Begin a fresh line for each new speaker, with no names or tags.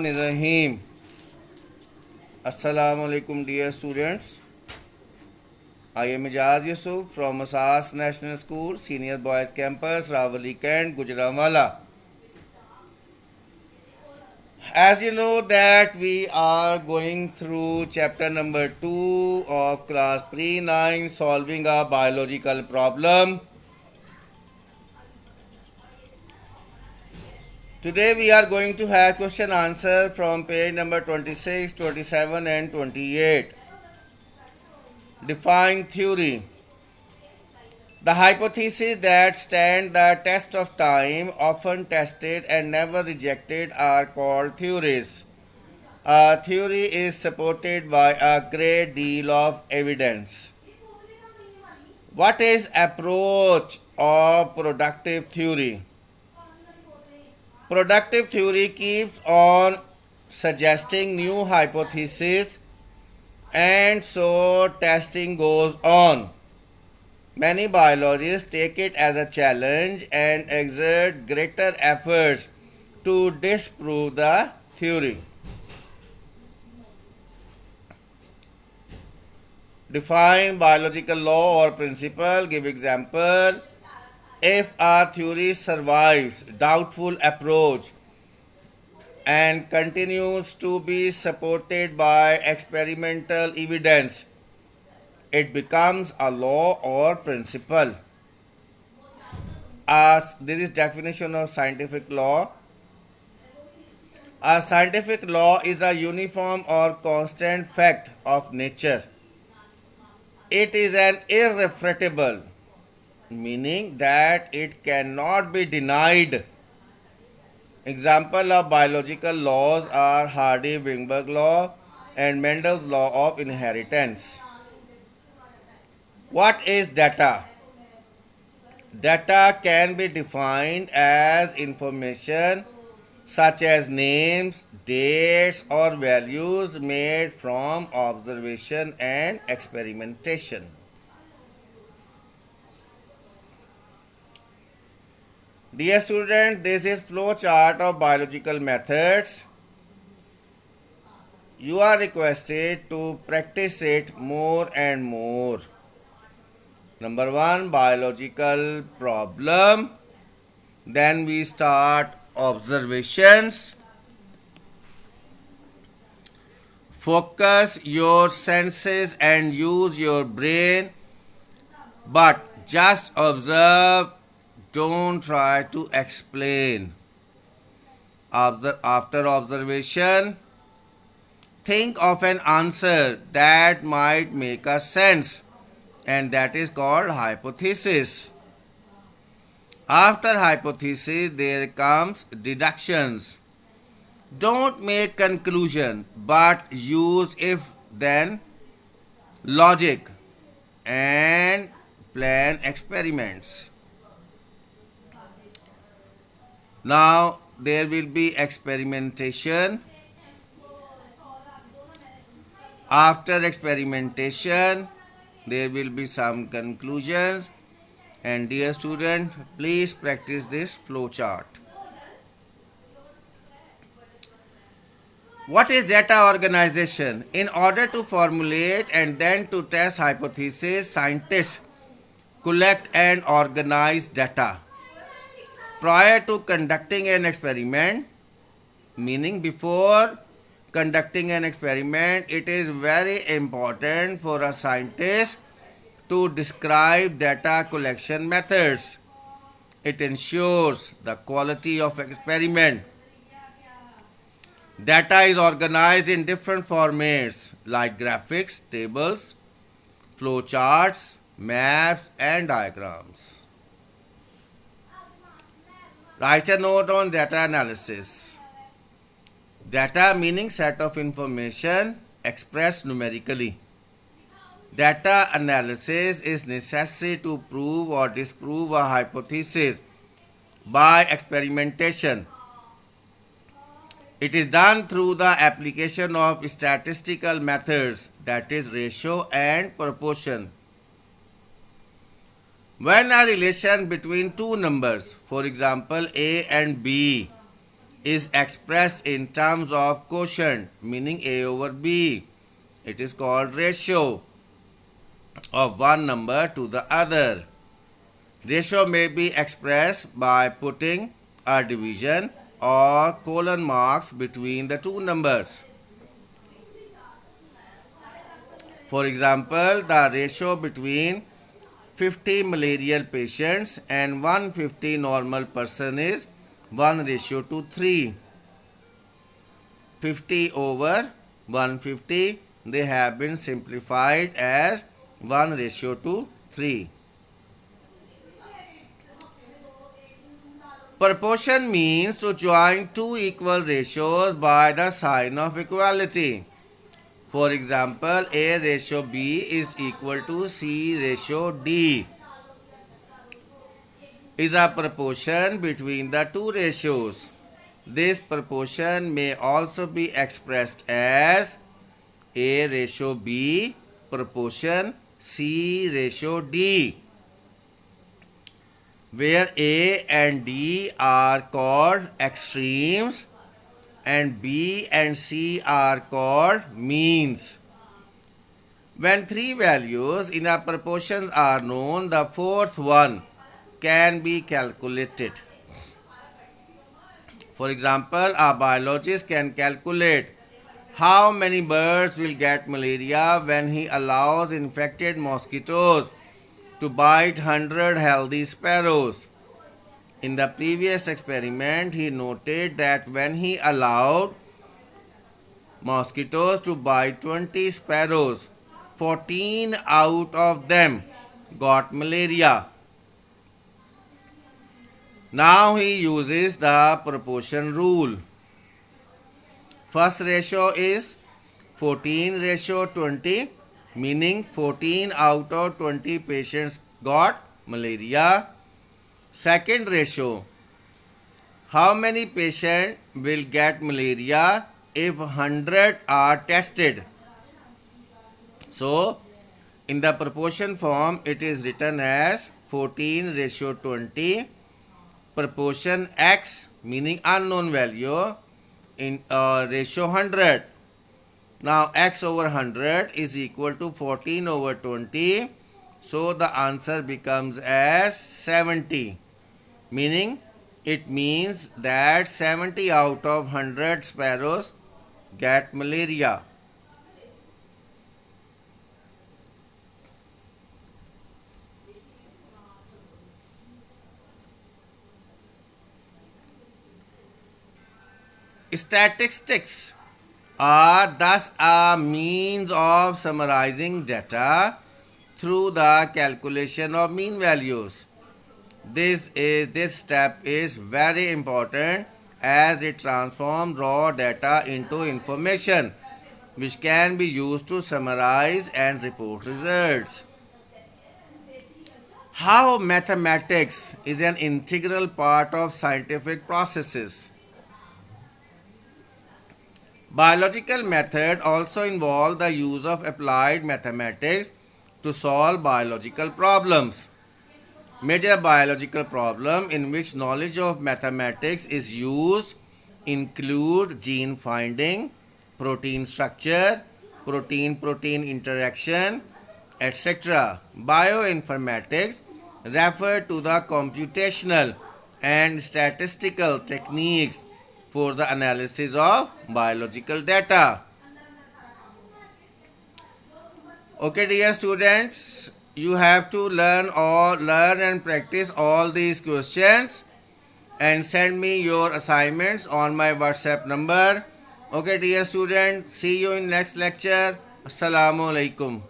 Bismillahirrahmanirrahim. Assalamu alaikum, dear students. I am Ijaz Yusuf from Asas National School, Senior Boys Campus, Rawali Kent, Gujranwala. As you know that we are going through chapter number 2 of class pre-9, solving a biological problem. Today we are going to have question answer from page number 26, 27 and 28. Define theory. The hypotheses that stand the test of time, often tested and never rejected, are called theories. A theory is supported by a great deal of evidence. What is approach of productive theory? Productive theory keeps on suggesting new hypotheses, and so testing goes on. Many biologists take it as a challenge and exert greater efforts to disprove the theory. Define biological law or principle. Give example. If a theory survives doubtful approach and continues to be supported by experimental evidence, it becomes a law or principle. As this is definition of scientific law. A scientific law is a uniform or constant fact of nature. It is an irrefutable, meaning that it cannot be denied. Example of biological laws are Hardy-Weinberg law and Mendel's law of inheritance. What is data? Data can be defined as information such as names, dates, or values made from observation and experimentation. Dear student, this is flow chart of biological methods. You are requested to practice it more and more. Number 1, biological problem. Then we start observations. Focus your senses and use your brain, but just observe. Don't try to explain. After observation, think of an answer that might make a sense, and that is called hypothesis. After hypothesis, there comes deductions. Don't make conclusion, but use if-then logic and plan experiments. Now there will be experimentation. After experimentation, there will be some conclusions. And dear student, please practice this flow chart. What is data organization? In order to formulate and then to test hypotheses, scientists collect and organize data. Prior to conducting an experiment, meaning before conducting an experiment, it is very important for a scientist to describe data collection methods. It ensures the quality of experiment. Data is organized in different formats like graphics, tables, flow charts, maps, and diagrams. Write a note on data analysis. Data meaning set of information expressed numerically. Data analysis is necessary to prove or disprove a hypothesis by experimentation. It is done through the application of statistical methods, that is ratio and proportion. When a relation between two numbers, for example A and B, is expressed in terms of quotient, meaning A over B. It is called ratio of one number to the other. Ratio may be expressed by putting a division or colon marks between the two numbers. For example, the ratio between 50 malarial patients and 150 normal person is 1:3. 50 over 150, they have been simplified as 1:3. Proportion means to join two equal ratios by the sign of equality. For example, A ratio B is equal to C ratio D is a proportion between the two ratios. This proportion may also be expressed as A ratio B proportion C ratio D, where A and D are called extremes and B and C are called means. When three values in a proportion are known, the fourth one can be calculated. For example, a biologist can calculate how many birds will get malaria when he allows infected mosquitoes to bite 100 healthy sparrows. In the previous experiment, he noted that when he allowed mosquitoes to bite 20 sparrows, 14 out of them got malaria. Now he uses the proportion rule. First ratio is 14:20, meaning 14 out of 20 patients got malaria. Second ratio, how many patients will get malaria if 100 are tested? So, in the proportion form, it is written as 14:20, proportion x, meaning unknown value, in ratio 100. Now, x over 100 is equal to 14 over 20. So, the answer becomes as 70. Meaning, it means that 70 out of 100 sparrows get malaria. Statistics are thus a means of summarizing data through the calculation of mean values. This step is very important as it transforms raw data into information which can be used to summarize and report results. How mathematics is an integral part of scientific processes. Biological methods also involve the use of applied mathematics to solve biological problems. Major biological problems in which knowledge of mathematics is used include gene finding, protein structure, protein-protein interaction, etc. Bioinformatics refer to the computational and statistical techniques for the analysis of biological data. Okay, dear students, you have to learn and practice all these questions and send me your assignments on my WhatsApp number. Okay, dear students, see you in next lecture. Assalamu alaikum.